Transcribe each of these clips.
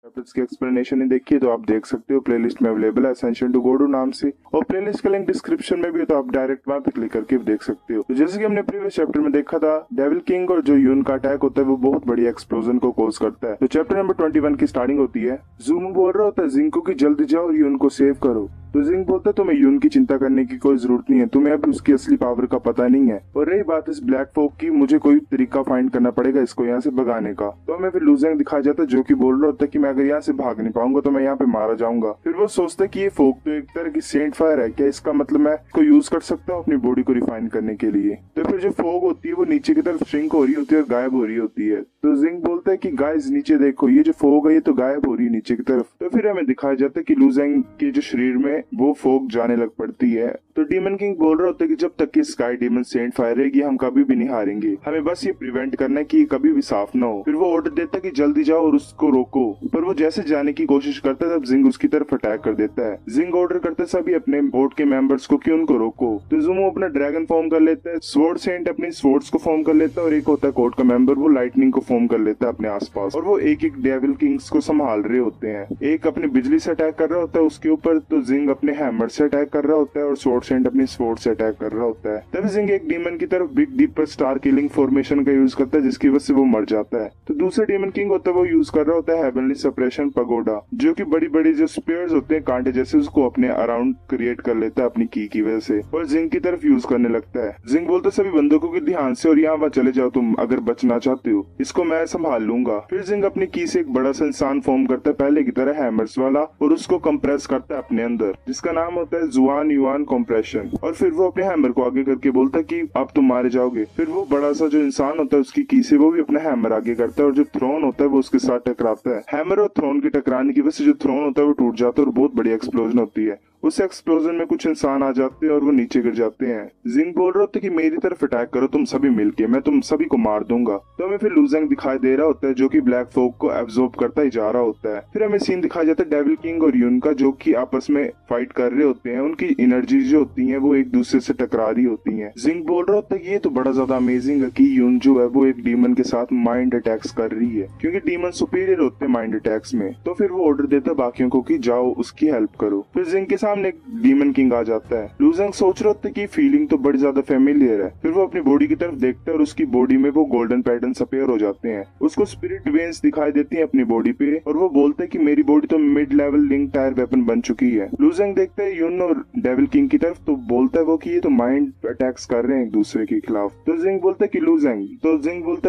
Chapters की explanation ही देखिए तो आप देख सकते हो प्लेलिस्ट में अवेलेबल है असेंशन टू गॉडू नाम से, और प्लेलिस्ट का लिंक डिस्क्रिप्शन में भी है, तो आप डायरेक्ट वहां पे क्लिक करके भी देख सकते हो। तो जैसे कि हमने प्रीवियस चैप्टर में देखा था, डेविल किंग और जो यून का अटैक होता है वो बहुत बड़ी एक्सप्लोजन को कॉज करता है। तो चैप्टर नंबर 21 की स्टार्टिंग होती है। ज़ूमो बोल रहा होता है जिंग को कि जल्दी जाओ और यून को सेव करो। तो जिंग बोलता है तुम्हें यून की चिंता करने की कोई जरूरत नहीं है, तुम्हें अभी उसकी असली पावर का पता नहीं है। और रही बात इस ब्लैक फोक की, मुझे कोई तरीका फाइंड करना पड़ेगा इसको यहाँ से भगाने का। तो हमें फिर लूजेंग दिखाया जाता है जो कि बोल रहा होता है कि मैं अगर यहाँ से भाग नहीं पाऊंगा तो मैं यहाँ पे मारा जाऊंगा। फिर वो सोचता है कि ये फोक तो एक तरह की सेंट फायर है, क्या इसका मतलब मैं इसको यूज कर सकता हूँ अपनी बॉडी को रिफाइन करने के लिए। तो फिर जो फोक होती है वो नीचे की तरफ श्रिंक हो रही होती है और गायब हो रही होती है। तो जिंग बोलता है कि गाइस नीचे देखो, ये जो फोक है ये तो गायब हो रही है नीचे की तरफ। तो फिर हमें दिखाया जाता है कि लूजेंग के जो शरीर में वो फोक जाने लग पड़ती है। तो डीमन किंग बोल रहा होता है कि जब तक कि स्काई डीमन सेंट फायर रहेगी हम कभी भी नहीं हारेंगे, हमें बस ये प्रिवेंट करना है कि ये कभी भी साफ ना हो। फिर वो ऑर्डर देता है कि जल्दी जाओ और उसको रोको, पर वो जैसे जाने की कोशिश करता है तब जिंग उसकी तरफ अटैक कर देता है। जिंग ऑर्डर करता है सभी अपने बोर्ड के मेंबर्स को कि उनको रोको। तो ज़ूमो अपना ड्रैगन फॉर्म कर लेता है, स्वॉर्ड सेंट अपने स्वॉर्ड्स को फॉर्म कर लेता है, और एक होता है कोर्ट का मेंबर वो लाइटनिंग को फॉर्म कर लेता है अपने आसपास, और वो एक एक डेविल किंग्स को संभाल रहे होते हैं। एक अपने बिजली से अटैक कर रहा होता है उसके ऊपर, तो जिंग अपने हैमर से अटैक कर रहा होता है और स्वॉर्ड सेंट अपनी स्वॉर्ड से अटैक कर रहा होता है। तब जिंग एक डीमन की तरफ big deeper star killing formation का यूज करता है जिसकी वजह से वो मर जाता है। तो दूसरा डीमन किंग होता है वो यूज कर रहा होता है हेवनली सप्रेशन पगोडा, जो कि बड़ी बड़ी जो स्पेयर्स होते हैं कांटे जैसे उसको अपने अराउंड क्रिएट कर लेता है अपनी की वजह से, और जिंग की तरफ यूज करने लगता है। जिंग बोलता है सभी बंदूकों के ध्यान से और यहाँ वहाँ चले जाओ तुम अगर बचना चाहते हो, इसको मैं संभाल लूंगा। फिर जिंग अपनी की से एक बड़ा सा इंसान फॉर्म करता है पहले की तरह हैमर्स वाला, और उसको कंप्रेस करता है अपने अंदर जिसका नाम होता है जुआन युआन कंप्रेशन। और फिर वो अपने हैमर को आगे करके बोलता है कि अब तुम मारे जाओगे। फिर वो बड़ा सा जो इंसान होता है उसकी की से वो भी अपना हैमर आगे करता है और जो थ्रोन होता है वो उसके साथ टकराता है। हैमर और थ्रोन के टकराने की वजह से जो थ्रोन होता है वो टूट जाता है और बहुत बड़ी एक्सप्लोजन होती है। उस एक्सप्लोजन में कुछ इंसान आ जाते हैं और वो नीचे गिर जाते हैं। जिंग बोल रहा होता है कि मेरी तरफ अटैक करो तुम सभी मिलके, मैं तुम सभी को मार दूंगा। तो हमें फिर लूजेंग दिखाई दे रहा होता है जो कि ब्लैक फोक को एब्जॉर्ब करता ही जा रहा होता है। फिर हमें सीन दिखाया जाता है डेविल किंग और यून का जो कि आपस में फाइट कर रहे होते हैं। उनकी एनर्जी जो होती है वो एक दूसरे से टकरा रही होती है। जिंग बोल रहा होता है कि ये तो बड़ा ज्यादा अमेजिंग है कि यून जो है वो एक डीमन के साथ माइंड अटैक्स कर रही है, क्योंकि डीमन सुपीरियर होते हैं माइंड अटैक्स में। तो फिर वो ऑर्डर देता है बाकियों को कि जाओ उसकी हेल्प करो। फिर जिंग के सामने एक डीमन किंग आ जाता है। लूजेंग सोच रहा होता है कि फीलिंग तो बड़ी ज्यादा फेमिलियर है। फिर वो अपनी बॉडी की तरफ देखता है और उसकी बॉडी में वो गोल्डन पैटर्न्स अपीयर हो जाते हैं। उसको स्पिरिट वेन्स दिखाई देती हैं अपनी बॉडी पे, और वो बोलता है कि मेरी बॉडी तो mid level link tyre weapon बन चुकी है। लूजेंग देखता है यून और डेविल किंग की तरफ, तो बोलता है वो कि ये तो माइंड अटैक्स कर रहे हैं एक दूसरे के खिलाफ। तो जिंग बोलता है कि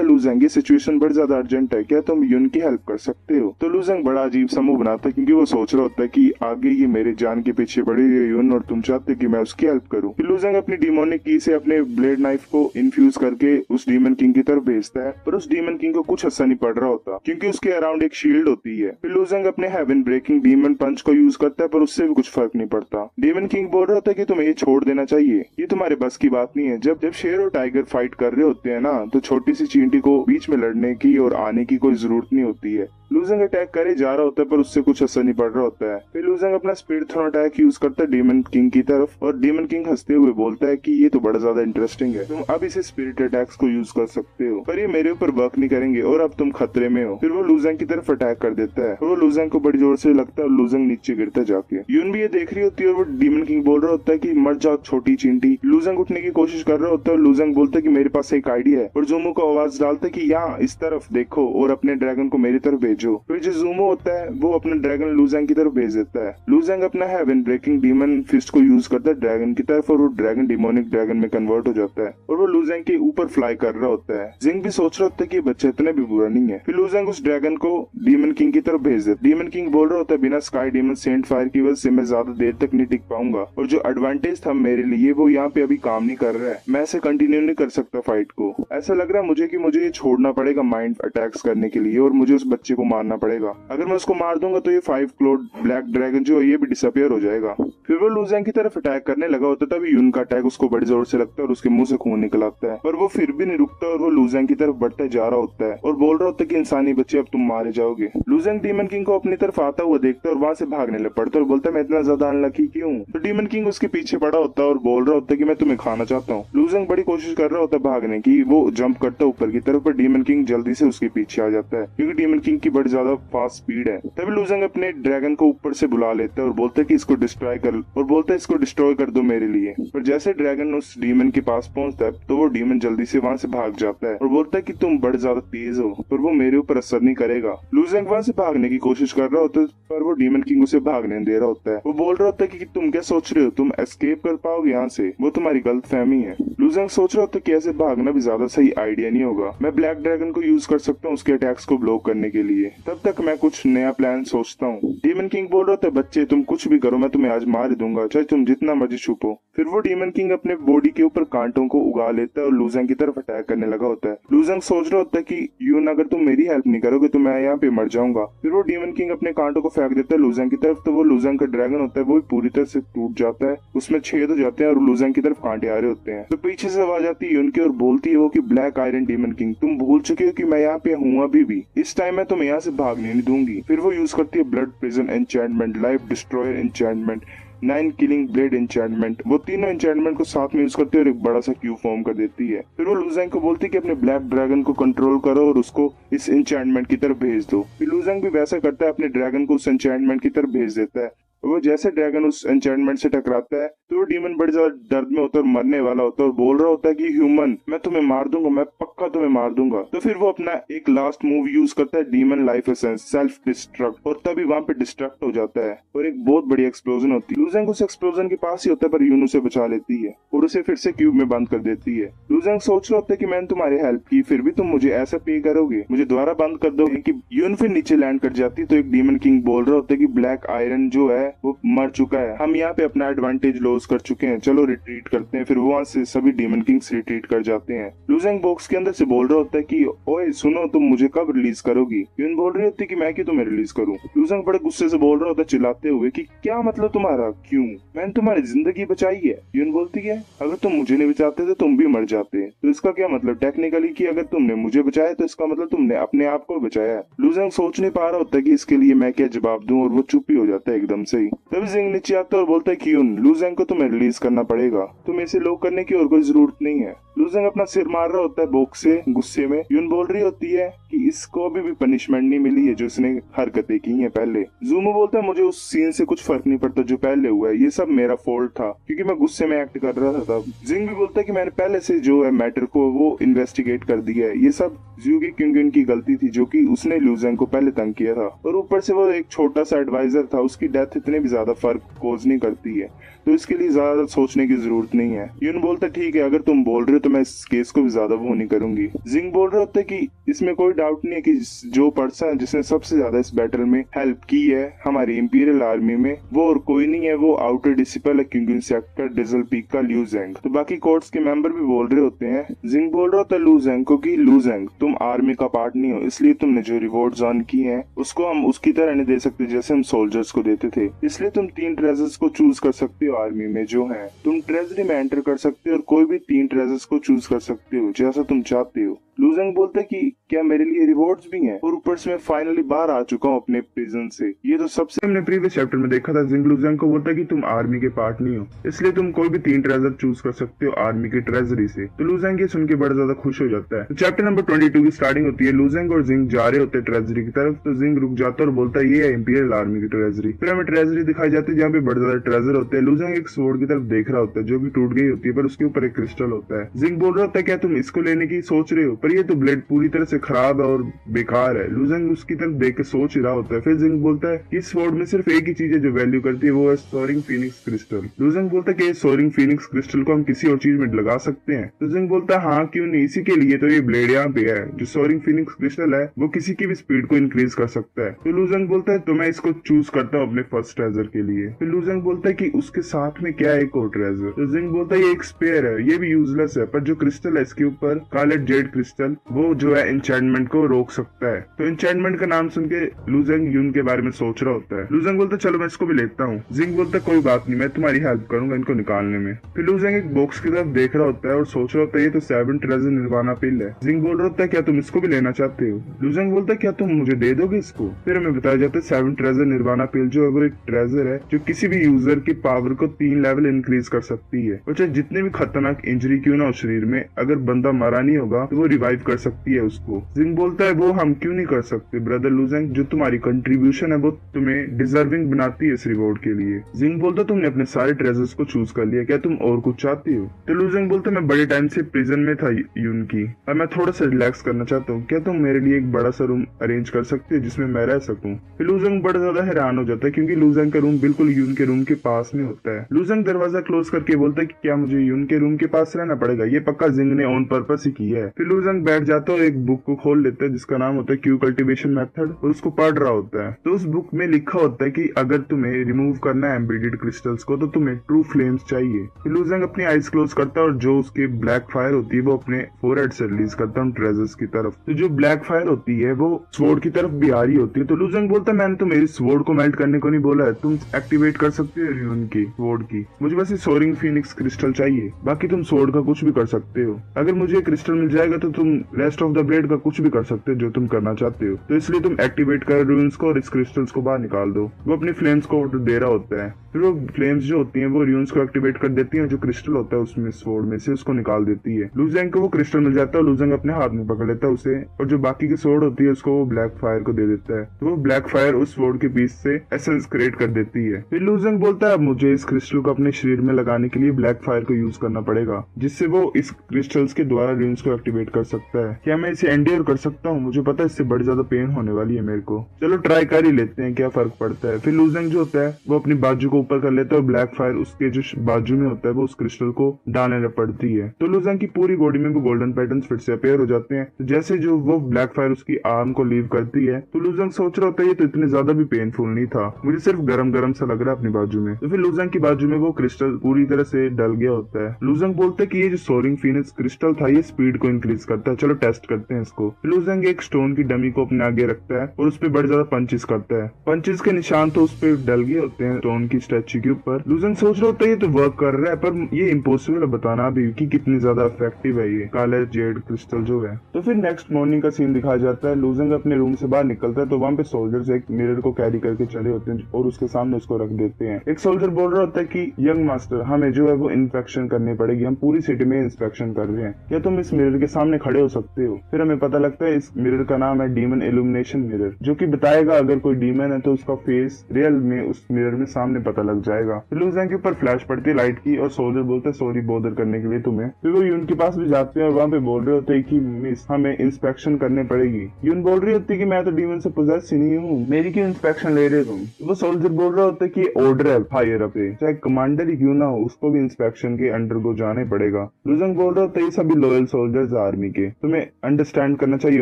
लूजेंग ये सिचुएशन बड़ी ज्यादा अर्जेंट है, क्या तुम यून की हेल्प कर सकते हो। तो लूजेंग बड़ा अजीब सा मुंह बनाता है क्योंकि वो सोच रहा होता है कि आगे ये मेरे जान के पीछे पड़ी है यून और तुम चाहते हो कि मैं उसकी हेल्प करूं। फिर लूजेंग अपनी डीमोनिक की से अपने ब्लेड नाइफ को इन्फ्यूज करके उस डीमन किंग की तरफ भेजता है, पर उस डीमन किंग को कुछ असर नहीं पड़ रहा होता क्योंकि उसके अराउंड एक शील्ड होती है। फिर लूजेंग अपने हेवन ब्रेकिंग डीमन पंच को यूज करता है पर उससे भी कुछ फर्क नहीं पड़ता। डीमन किंग बोल रहा होता है कि तुम्हें ये छोड़ देना चाहिए, ये तुम्हारे बस की बात नहीं है। जब शेर और टाइगर फाइट कर रहे होते हैं ना, तो छोटी सी चींटी को बीच में लड़ने की और आने की कोई जरूरत नहीं होती है। लूजेंग अटैक करे जा रहा होता है पर उससे कुछ असर नहीं पड़ रहा होता है। फिर लूजेंग अपना स्पीड थ्रोन अटैक यूज करता है डीमन किंग की तरफ, और डीमन किंग हंसते हुए बोलता है कि ये तो बड़ा ज्यादा इंटरेस्टिंग है, तुम अब इसे स्पिरिट अटैक्स को यूज कर सकते हो, पर ये मेरे ऊपर वर्क नहीं करेंगे और अब तुम खतरे में हो। फिर वो लूजेंग की तरफ अटैक कर देता है और वो लूजेंग को बड़ी जोर से लगता है और लूजेंग नीचे गिरता जाके। यून भी ये देख रही होती है और वो डीमन किंग बोल रहा होता है कि मर जाओ छोटी चींटी। लूजेंग उठने की कोशिश कर रहा होता है और लूजेंग बोलता है कि मेरे पास एक आइडिया है, और ज़ूमो को आवाज डालता है कि यहाँ इस तरफ देखो और अपने ड्रैगन को मेरी तरफ भेजो। फिर जो ज़ूमो होता है वो अपना ड्रैगन लूजेंग की तरफ भेज देता है। लूजेंग अपना हेवन ब्रेकिंग डीमन फिस्ट को यूज करता है ड्रैगन की तरफ, और वो ड्रैगन डिमोनिक ड्रैगन में कन्वर्ट हो जाता है और वो लूजेंग के ऊपर फ्लाई कर रहा होता है। जिंग भी सोच रहा होता है कि बच्चा इतना भी बुरा नहीं है। फिर लूजेंग उस ड्रैगन को डीमन किंग की तरफ भेज देता है। डीमन किंग बोल रहा होता है बिना स्काई डीमन सेंट फायर की वजह से मैं ज्यादा देर तक नहीं टिक पाऊंगा, और जो एडवांटेज था मेरे लिए वो यहाँ पे अभी काम नहीं कर रहा है, मैं ऐसे कंटिन्यू नहीं कर सकता फाइट को। ऐसा लग रहा है मुझे कि मुझे ये छोड़ना पड़ेगा माइंड अटैक्स करने के लिए, और मुझे उस बच्चे को मारना पड़ेगा। अगर मैं उसको मार दूंगा तो ये 5 क्लोड ब्लैक ड्रैगन जो है ये भी डिसअपियर हो जाएगा। फिर वो लूजेंग की तरफ अटैक करने लगा होता है, तभी यून का अटैक उसको बड़ी जोर से लगता है और उसके मुंह से खून निकल आता है, पर वो फिर भी नहीं रुकता और वो लूजेंग की तरफ बढ़ता जा रहा होता है और बोल रहा होता है कि इंसानी बच्चे अब तुम मारे जाओगे। लूजेंग डीमन किंग को अपनी तरफ आता हुआ देखता है और वहां से भागने लग पड़ता है और बोलता है मैं इतना ज्यादा अनलकी क्यों। तो डीमन किंग उसके पीछे पड़ा होता है और बोल रहा होता है कि मैं तुम्हें खाना चाहता हूँ। लूजेंग बड़ी कोशिश कर रहा होता है भागने की, वो जंप करता है ऊपर की तरफ, पर डीमन किंग जल्दी से उसके पीछे आ जाता है क्योंकि डीमन किंग की बड़ी ज्यादा फास्ट स्पीड है। तभी लूजेंग अपने ड्रैगन को ऊपर से बुला लेता है और बोलता है कि इसको डिस्ट्रॉय कर, और बोलता है इसको डिस्ट्रॉय कर दो मेरे लिए। पर जैसे ड्रैगन उस डीमन के पास पहुंचता है तो वो डीमन जल्दी से वहां से भाग जाता है और बोलता है कि तुम बड़े ज्यादा तेज हो पर वो मेरे ऊपर असर नहीं करेगा। लूजेंग वहां से भागने की कोशिश कर रहा होता है पर वो डीमन किंग उसे भागने दे रहा होता है। वो बोल रहा होता है कि तुम क्या सोच रहे हो, तुम एस्केप कर पाओगे यहाँ से, वो तुम्हारी गलतफहमी है। लूजेंग सोच रहा होता है कि ऐसे भागना भी ज्यादा सही आइडिया नहीं होगा, मैं ब्लैक ड्रैगन को यूज कर सकता हूँ उसके अटैक्स को ब्लॉक करने के लिए, तब तक मैं कुछ नया प्लान सोचता हूँ। डीमन किंग बोल रहा था बच्चे तुम कुछ भी करो मैं तुम्हें आज मार दूंगा, चाहे तुम जितना मर्जी छुपो। फिर वो डीमन किंग अपने बॉडी के ऊपर कांटों को उगा लेता है और लूजेंग की तरफ अटैक करने लगा होता है। लूजेंग सोच रहा होता है कि यून अगर तुम मेरी हेल्प नहीं करोगे तो मैं यहाँ पे मर जाऊंगा। फिर वो डीमन किंग अपने कांटों को फेंक देता है लूजेंग की तरफ, तो वो लूजेंग का ड्रैगन होता है वो पूरी तरह से टूट जाता है, उसमें छेद हो जाते हैं और लूजेंग की तरफ कांटे आ रहे होते हैं। तो पीछे से आवाज आती है यून की और बोलती है वो कि ब्लैक आयरन डीमन किंग तुम भूल चुके हो कि मैं यहाँ पे हूँ अभी भी, इस टाइम मैं तुम्हें यहाँ से भागने नहीं दूंगी। फिर वो यूज करती है blood prison enchantment, life destroyer enchantment, 9 killing blade enchantment, वो तीनों एन्चेंटमेंट को साथ में यूज करते और एक बड़ा सा क्यूब फॉर्म कर देती है। फिर वो लूजेंग को बोलती है कि अपने ब्लैक ड्रैगन को कंट्रोल करो और उसको इस एन्चेंटमेंट की तरफ भेज दो। फिर लूजेंग भी वैसा करता है, अपने ड्रैगन को उस एन्चेंटमेंट की तरफ भेज देता है। वो जैसे ड्रैगन उस एन्चेंटमेंट से टकराता है तो वो डीमन बड़ी ज्यादा दर्द में होता है और मरने वाला होता है और बोल रहा होता है कि ह्यूमन मैं तुम्हें मार दूंगा, मैं पक्का तुम्हें मार दूंगा। तो फिर वो अपना एक लास्ट मूव यूज करता है demon life essence self destruct, और तभी वहां पे डिस्ट्रक्ट हो जाता है और एक बहुत बड़ी एक्सप्लोजन होती है। लूजेंग उस एक्सप्लोजन के पास ही होता है पर यून उसे बचा लेती है और उसे फिर से क्यूब में बंद कर देती है। लूजेंग सोच रहा होता है कि मैंने तुम्हारी हेल्प की फिर भी तुम मुझे ऐसा पे करोगे, मुझे दोबारा बंद कर दोगे कि यून फिर नीचे लैंड कर जाती है। तो एक डीमन किंग बोल रहा होता है कि ब्लैक आयरन जो है वो मर चुका है, हम यहाँ पे अपना एडवांटेज लॉस कर चुके हैं, चलो रिट्रीट करते हैं। फिर वहां से सभी डीमन किंग्स रिट्रीट कर जाते हैं। लूजेंग बॉक्स के अंदर से बोल रहा होता है कि ओए सुनो तुम मुझे कब रिलीज करोगी। यून बोल रही होती है कि मैं क्यों तुम्हें रिलीज करूं। लूजेंग बड़े गुस्से से बोल रहा होता है चिल्लाते हुए कि क्या मतलब तुम्हारा, क्यों, मैंने तुम्हारी जिंदगी बचाई है। यून बोलती है अगर तुम मुझे नहीं बचाते तो तुम भी मर जाते, तो इसका क्या मतलब टेक्निकली कि अगर तुमने मुझे बचाया तो इसका मतलब तुमने अपने आप को बचाया। लूजेंग सोच नहीं पा रहा होता है कि इसके लिए मैं क्या जवाब दूं और वो चुप ही हो जाता है एकदम से ही। तभी जिंग नीचे आता है और बोलता है कि यून लूजेंग को तुम्हें रिलीज करना पड़ेगा, तुम्हें इसे लॉक करने की और कोई जरूरत नहीं है। लूजेंग अपना सिर मार रहा होता है बॉक्स से गुस्से में। यून बोल रही होती है कि इसको अभी भी पनिशमेंट नहीं मिली है जो इसने हरकतें की हैं पहले। ज़ूमो बोलता है मुझे उस सीन से कुछ फर्क नहीं पड़ता जो पहले हुआ है, ये सब मेरा फॉल्ट था क्योंकि मैं गुस्से में एक्ट कर रहा था। जिंग भी बोलता है कि मैंने पहले से जो है मैटर को वो इन्वेस्टिगेट कर दिया है, ये सब ज़्यूगी क्यूंगन की गलती थी जो कि उसने लूजेंग को पहले तंग किया था, और ऊपर से वो एक छोटा सा एडवाइजर था, उसकी डेथ इतने भी ज्यादा फर्क कोज नहीं करती है, तो इसके लिए ज्यादा सोचने की जरूरत नहीं है। यून बोलता ठीक है अगर तुम बोल रहे हो तो मैं इस केस को भी ज्यादा वो नहीं करूंगी। जिंग बोल रहे होते कि इसमें कोई डाउट नहीं है कि जो पर्सन जिसने सबसे ज्यादा इस बैटल में हेल्प की है हमारी इंपीरियल आर्मी में वो और कोई नहीं है, वो आउटर डिसिपल क्यूंगन सेक्टर डिजल पीक का लूजेंग। तो बाकी कोर्ट्स के मेंबर भी बोल रहे होते हैं। जिंग बोल रहा होता है लूजेंग को कि लूजेंग तुम आर्मी का पार्ट नहीं हो, इसलिए तुमने जो रिवॉर्ड्स अर्न की हैं उसको हम उसकी तरह नहीं दे सकते जैसे हम सोल्जर्स को देते थे, इसलिए तुम 3 ट्रेजर्स को चूज कर सकते हो आर्मी में जो है, तुम ट्रेजरी में एंटर कर सकते हो और कोई भी 3 ट्रेजर्स को चूज कर सकते हो जैसा तुम चाहते हो। लूजेंग बोलते कि क्या मेरे लिए रिवॉर्ड्स भी हैं, और ऊपर से मैं फाइनली बाहर आ चुका हूँ अपने प्रिजन से। ये तो सबसे हमने प्रीवियस चैप्टर में देखा था। जिंग लूजेंग को बोलता है कि तुम आर्मी के पार्ट नहीं हो, इसलिए तुम कोई भी 3 ट्रेजर चूज कर सकते हो आर्मी की ट्रेजरी से। तो लूजेंग ये सुन के बड़ा ज्यादा खुश हो जाता है। तो चैप्टर नंबर 22 की स्टार्टिंग होती है। लूजेंग और जिंग जा रहे होते हैं ट्रेजरी की तरफ, तो जिंग रुक जाता है और बोलता है ये है इंपीरियल आर्मी की ट्रेजरी। फिर हमें ट्रेजरी दिखाई जाती है जहाँ पे बड़े ज्यादा ट्रेजर होते हैं। लूजेंग एक स्वॉर्ड की तरफ देख रहा होता है जो भी टूट गई होती है, पर उसके ऊपर एक क्रिस्टल होता है। जिंग बोल रहा होता है क्या तुम इसको लेने की सोच रहे हो, पर ये तो ब्लेड पूरी तरह से खराब है और बेकार है। लूजेंग उसकी तरफ देख के सोच ही रहा होता है। फिर जिंग बोलता है कि इस स्वॉर्ड में सिर्फ एक ही चीज है जो वैल्यू करती है, वो है सोरिंग फीनिक्स क्रिस्टल। लूजेंग बोलता है कि सोरिंग फीनिक्स क्रिस्टल को हम किसी और चीज में लगा सकते हैं। तो जिंग बोलता है हाँ क्यों नहीं, इसी के लिए तो ये ब्लेड यहाँ पे है। जो सोरिंग फीनिक्स क्रिस्टल है वो किसी की भी स्पीड को इंक्रीज कर सकता है। तो लूजेंग बोलता है तो मैं इसको चूज करता हूँ अपने फर्स्ट ट्रेजर के लिए। फिर लूजेंग बोलता है कि उसके साथ में क्या है एक और ट्रेजर। तो जिंग बोलता है ये एक स्पेयर है, ये भी यूजलेस है, पर जो क्रिस्टल है इसके ऊपर कार्लेट जेड क्रिस्टल वो जो है एन्चेंटमेंट को रोक सकता है। तो एन्चेंटमेंट का नाम सुन के लूजेंग यून के बारे में सोच रहा होता है। लूजेंग बोलता है चलो मैं इसको भी लेता हूँ। जिंग बोलता है कोई बात नहीं, मैं तुम्हारी हेल्प करूंगा इनको निकालने में। फिर लूजेंग एक बॉक्स की तरफ देख रहा होता है और सोच रहा होता है ये तो 7 ट्रेजर निर्वाणा पिल है। जिंग बोल रहा होता है क्या तुम इसको भी लेना चाहते हो। लूजेंग बोलता है क्या तुम मुझे दे दोगे इसको। फिर हमें बताया जाता है 7 ट्रेजर निर्वाणा पिल जो है वो एक ट्रेजर है जो किसी भी यूजर की पावर को 3 लेवल इंक्रीज कर सकती है, और चाहे जितने भी खतरनाक इंजरी क्यों ना हो शरीर में, अगर बंदा मरा नहीं होगा तो वो रिवाइव कर सकती है उसको। को। जिंग बोलता है वो हम क्यों नहीं कर सकते ब्रदर लुजेंग, जो तुम्हारी कंट्रीब्यूशन है वो तुम्हें डिजर्विंग बनाती है इस रिवॉर्ड के लिए। जिंग बोलता तुमने अपने सारे ट्रेजर्स को चूज कर लिया, क्या तुम और कुछ चाहती हो? तो लुजेंग बोलता मैं बड़े टाइम से प्रिजन में था यून की, और मैं थोड़ा सा रिलैक्स करना चाहता हूँ, क्या तुम मेरे लिए एक बड़ा सा रूम अरेंज कर सकते हो जिसमें मैं रह सकूं? फिर लुजेंग बड़ा ज्यादा हैरान हो जाता है क्योंकि लुजेंग का रूम बिल्कुल यून के रूम के पास में होता है। लुजेंग दरवाजा क्लोज करके बोलता है कि क्या मुझे यून के रूम के पास रहना पड़ेगा? ये पक्का जिंग ने ऑन पर्पस ही किया है। फिर लुजेंग बैठ जाता है और एक बुक को खोल लेता है जिसका नाम होता है क्यू कल्टीवेशन मेथड, और उसको पढ़ रहा होता है। तो उस बुक में लिखा होता है कि अगर तुम्हें रिमूव करना है एम्बेडेड क्रिस्टल्स को तो तुम्हें ट्रू फ्लेम्स चाहिए। फिर लुजेंग अपनी आईज क्लोज करता है और जो उसकी ब्लैक फायर होती है वो अपने फोरहेड से रिलीज करता है ट्रेजर्स की तरफ। तो जो ब्लैक फायर होती है वो स्वॉर्ड की तरफ भी आ रही होती है। तो लुजेंग बोलता है मैंने तो मेरी स्वॉर्ड को मेल्ट करने को नहीं बोला है, तुम एक्टिवेट कर सकते हो यून की स्वॉर्ड की, मुझे बस सोरिंग फिनिक्स क्रिस्टल चाहिए, बाकी तुम स्वॉर्ड का कुछ भी कर सकते हो। अगर मुझे क्रिस्टल मिल जाएगा तो तुम रेस्ट ऑफ द ब्लेड का कुछ भी कर सकते हो जो तुम करना चाहते हो। तो इसलिए तुम एक्टिवेट कर रून्स को और इस क्रिस्टल्स को बाहर निकाल दो। वो अपनी फ्लेम्स को ऑर्डर दे रहा होता है। फिर वो फ्लेम्स जो होती हैं वो रून्स को एक्टिवेट कर देती हैं, जो क्रिस्टल होता है उसमें स्वॉर्ड में से उसको निकाल देती है। लुजेंग को वो क्रिस्टल मिल जाता है, लुजेंग अपने हाथ में पकड़ लेता है उसे, और जो बाकी की स्वॉर्ड होती है उसको वो ब्लैक फायर को दे देता है। तो वो ब्लैक फायर उस स्वॉर्ड के पीस से एसेंस क्रिएट कर देती है। फिर लुजेंग बोलता है अब मुझे इस क्रिस्टल को अपने शरीर में लगाने के लिए ब्लैक फायर को यूज करना पड़ेगा, जिससे वो इस क्रिस्टल्स के द्वारा रून्स को एक्टिवेट कर सकता है। क्या मैं इसे एंड्योर कर सकता हूँ? मुझे पता है इससे बड़ी ज्यादा पेन होने वाली है मेरे को, चलो ट्राई कर ही लेते हैं क्या फर्क पड़ता है। फिर लुजेंग जो होता है वो अपनी बाजू को ऊपर कर लेता है और ब्लैक फायर उसके जो बाजू में होता है वो उस क्रिस्टल को डालने पड़ती है। तो लुजेंग की पूरी बॉडी में वो गोल्डन पैटर्न्स फिर से अपीयर हो जाते हैं। तो जैसे जो वो ब्लैक फायर उसकी आर्म को लीव करती है तो लुजेंग सोच रहा होता है ये तो इतने ज्यादा भी पेनफुल नहीं था, मुझे सिर्फ गरम गरम सा लग रहा है अपनी बाजू में। तो फिर लुजेंग की बाजू में वो क्रिस्टल पूरी तरह से डल गया होता है। लुजेंग बोलते हैं कि ये जो सोरिंग फिनिक्स क्रिस्टल था ये स्पीड को इंक्रीज करता है, चलो टेस्ट करते हैं इसको। लुजेंग एक स्टोन की डमी को अपने आगे रखता है और उस पर बड़े ज्यादा पंचेस करता है। पंचेस के निशान तो उस पर डल गए होते हैं स्टोन की स्टैच्यू के ऊपर। लुजेंग सोच रहा होता है ये तो वर्क कर रहा है, पर ये इम्पॉसिबल है बताना भी कि कितनी ज्यादा इफेक्टिव है ये काला जेड क्रिस्टल जो है। तो फिर नेक्स्ट मॉर्निंग का सीन दिखाया जाता है। लुजेंग अपने रूम से बाहर निकलता है तो वहाँ पे सोल्जर्स एक मिरर को कैरी करके चले होते हैं और उसके सामने उसको रख देते हैं। एक सोल्जर बोल रहा होता है कि यंग मास्टर हमें जो है वो इंस्पेक्शन करनी पड़ेगी, हम पूरी सिटी में इंस्पेक्शन कर रहे हैं, क्या तुम इस मिरर के सामने खड़े हो सकते हो? फिर हमें पता लगता है इस मिरर का नाम है डीमन इल्यूमिनेशन मिरर, जो कि बताएगा अगर कोई डीमन है तो उसका फेस रियल में उस मिरर में सामने पता लग जाएगा। फिर लुजेंग के ऊपर फ्लैश पड़ती है लाइट की और सोल्जर बोलते हैं सॉरी बॉदर करने के लिए तुम्हें। फिर वो यून के पास भी जाते हैं और वहाँ पे बोल रहे होते हैं कि मिस हमें इंस्पेक्शन करने पड़ेगी। यून बोल रही होती है कि मैं तो डीमन से पोजेस ही नहीं हूँ, मेरी क्यों इंस्पेक्शन ले रहे तुम? वो सोल्जर बोल रहा होता है कि ऑर्डर है हायर अप, चाहे कमांडर ही क्यों ना हो उसको भी इंस्पेक्शन के अंडर को जाने पड़ेगा। लुजेंग बोल रहा होता है ये सभी लॉयल सोल्जर्स आर्मी के, तुम्हें अंडरस्टैंड करना चाहिए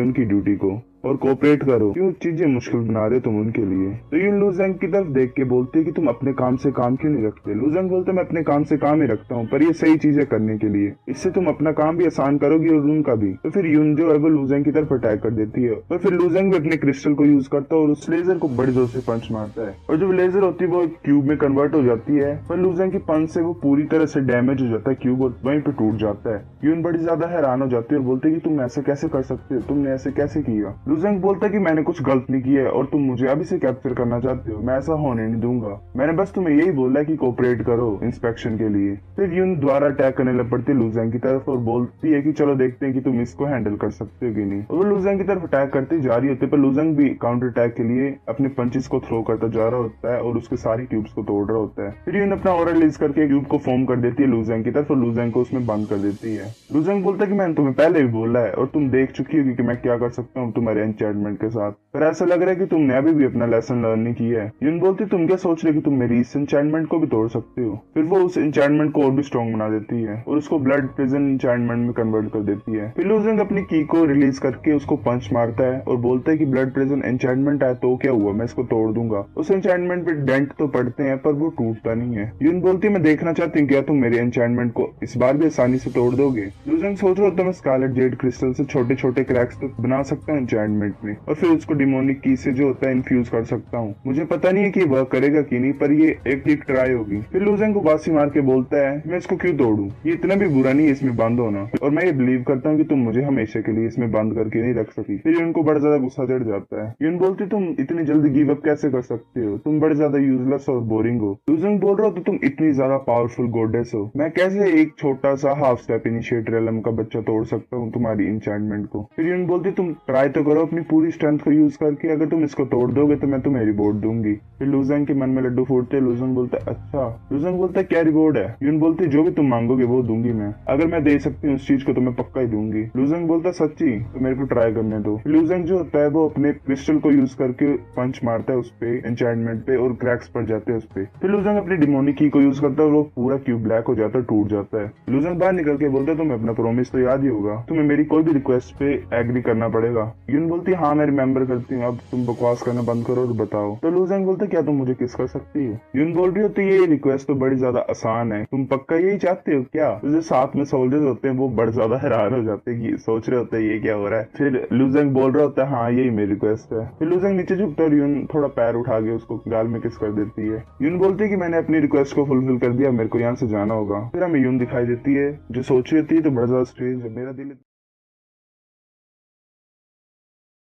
उनकी ड्यूटी को और कोऑपरेट करो, क्यों चीजें मुश्किल बना रहे तुम उनके लिए। तो यून लुजेंग की तरफ देख के बोलते है कि तुम अपने काम से काम क्यों नहीं रखते? लुजेंग बोलते मैं अपने काम से काम ही रखता हूँ, पर ये सही चीजें करने के लिए, इससे तुम अपना काम भी आसान करोगी और उनका भी। तो फिर यून जो है वो लुजेंग की तरफ अटैक कर देती है और फिर लुजेंग भी अपने क्रिस्टल को यूज करता है और उस लेजर को बड़ी जोर से पंच मारता है और जो लेजर होती है वो क्यूब में कन्वर्ट हो जाती है, पर लुजेंग की पंच से वो पूरी तरह से डैमेज हो जाता है, क्यूब वहीं पे टूट जाता है। यून बड़ी ज्यादा हैरान हो जाती है और बोलते है कि तुम ऐसा कैसे कर सकते हो, तुमने ऐसे कैसे किया? लुजेंग बोलता है कि मैंने कुछ गलत नहीं किया है और तुम मुझे अभी से कैप्चर करना चाहते हो, मैं ऐसा होने नहीं दूंगा, मैंने बस तुम्हें यही बोला है कि कोऑपरेट करो इंस्पेक्शन के लिए। फिर यून द्वारा अटैक करने लग पड़ती है लुजेंग की तरफ और बोलती है कि चलो देखते हैं कि तुम इसको हैंडल कर सकते हो कि नहीं। और वो लुजेंग की तरफ अटैक करती जा रही होती है, पर लुजेंग भी काउंटर अटैक के लिए अपने पंचेस को थ्रो करता जा रहा होता है और उसके सारे क्यूब्स को तोड़ रहा होता है। फिर यून अपना ऑरा रिलीज करके क्यूब को फॉर्म कर देती है लुजेंग की तरफ और लुजेंग को उसमें बंद कर देती है। लुजेंग बोलता है कि मैंने तुम्हें पहले भी बोला है और तुम देख चुकी होगी कि मैं क्या कर सकता हूँ तुम्हारे एन्चेंटमेंट के साथ, पर ऐसा लग रहा है कि तुमने अभी भी अपना लेसन लर्न नहीं किया है। यून बोलती तुम क्या सोच रहे कि तुम मेरी इस एन्चेंटमेंट को भी तोड़ सकते हो? फिर वो उस एन्चेंटमेंट को और भी स्ट्रॉन्ग बना देती है और उसको ब्लड प्रिजन एन्चेंटमेंट में कन्वर्ट कर देती है। फिर लुजेंग अपनी की को रिलीज करके उसको पंच मारता है और बोलता है कि ब्लड प्रिजन एन्चेंटमेंट है तो क्या हुआ, मैं इसको तोड़ दूंगा। उस एन्चेंटमेंट पे डेंट तो पड़ते हैं पर वो टूटता नहीं है। यून बोलती मैं देखना चाहती हूँ क्या तुम मेरे एन्चेंटमेंट को इस बार भी आसानी से तोड़ दोगे। लुजेंग सोच रहा होता मैं स्कारलेट जेड क्रिस्टल से छोटे छोटे क्रैक्स तो बना सकता हूँ एन्चेंटमेंट एन्चेंटमेंट में और फिर उसको डिमोनिक की से जो होता है इन्फ्यूज कर सकता हूँ। मुझे पता नहीं है कि वर्क करेगा कि नहीं, पर ये एक ट्राई होगी। फिर लूजेंग को बासी मार के बोलता है मैं इसको क्यों तोड़ूं, ये इतना भी बुरा नहीं है इसमें बंद होना, और मैं ये बिलीव करता हूँ कि तुम मुझे हमेशा के लिए इसमें बंद करके नहीं रख सकी। फिर उनको बड़ा ज्यादा गुस्सा चढ़ जाता है। यून बोलती तुम इतनी जल्दी गिव अप कैसे कर सकते हो, तुम बड़े ज्यादा यूजलेस और बोरिंग हो। लूजेंग बोल रहा हो तो तुम इतनी ज्यादा पावरफुल गॉडेस हो, मैं कैसे एक छोटा सा हाफ स्टेप इनिशिएटर एलम का बच्चा तोड़ सकता हूँ तुम्हारी इंचेंटमेंट को। फिर यून बोलती तुम ट्राई तो करो अपनी पूरी स्ट्रेंथ को यूज करके, अगर तुम इसको तोड़ दोगे तो मैं तुम्हें रिवॉर्ड दूंगी। फिर लूजेंग के मन में लड्डू फूटते। लूजेंग बोलता है अच्छा। लूजेंग बोलता है क्या रिवॉर्ड है। यून बोलती जो भी तुम मांगोगे वो दूंगी मैं, अगर मैं दे सकती हूँ उस चीज को तो मैं पक्का ही दूंगी। लूजेंग बोलता है सच्ची, तो मेरे को ट्राई करने दो। लूजेंग जो होता है वो अपने क्रिस्टल को यूज करके पंच मारता है उस पे एन्चेंटमेंट पे और क्रैक्स पड़ जाते हैं उस पे। फिर लूजेंग अपनी डिमोनिक की को यूज करता है और वो पूरा क्यूब ब्लैक हो जाता है, टूट जाता है। लूजेंग बाहर निकल के बोलता है तुम्हें अपना प्रॉमिस तो याद ही होगा, तुम्हें मेरी कोई भी रिक्वेस्ट पे एग्री करना पड़ेगा। यून बोलती है हाँ मैं रिमेम्बर करती हूँ, अब तुम बकवास करना बंद करो और बताओ। तो लूजेंग बोलते क्या तुम मुझे किस कर सकती हो। यून बोल रही होती ये रिक्वेस्ट तो बड़ी ज्यादा आसान है, तुम पक्का यही चाहते हो क्या। जो साथ में सोल्जर्स होते हैं वो बड़े ज्यादा हैरान हो जाते हैं कि सोच रहे होते हैं ये क्या हो रहा है। फिर लूजेंग बोल रहा होता है हाँ यही मेरी रिक्वेस्ट है। फिर लूजेंग नीचे झुकता है और यून थोड़ा पैर उठा के उसको गाल में किस कर देती है। यून बोलती है कि मैंने अपनी रिक्वेस्ट को फुलफिल कर दिया, मेरे को यहाँ से जाना होगा। फिर हमें यून दिखाई देती है जो सोच रही थी तो बड़ा ज्यादा स्ट्रेंज है। मेरा दिल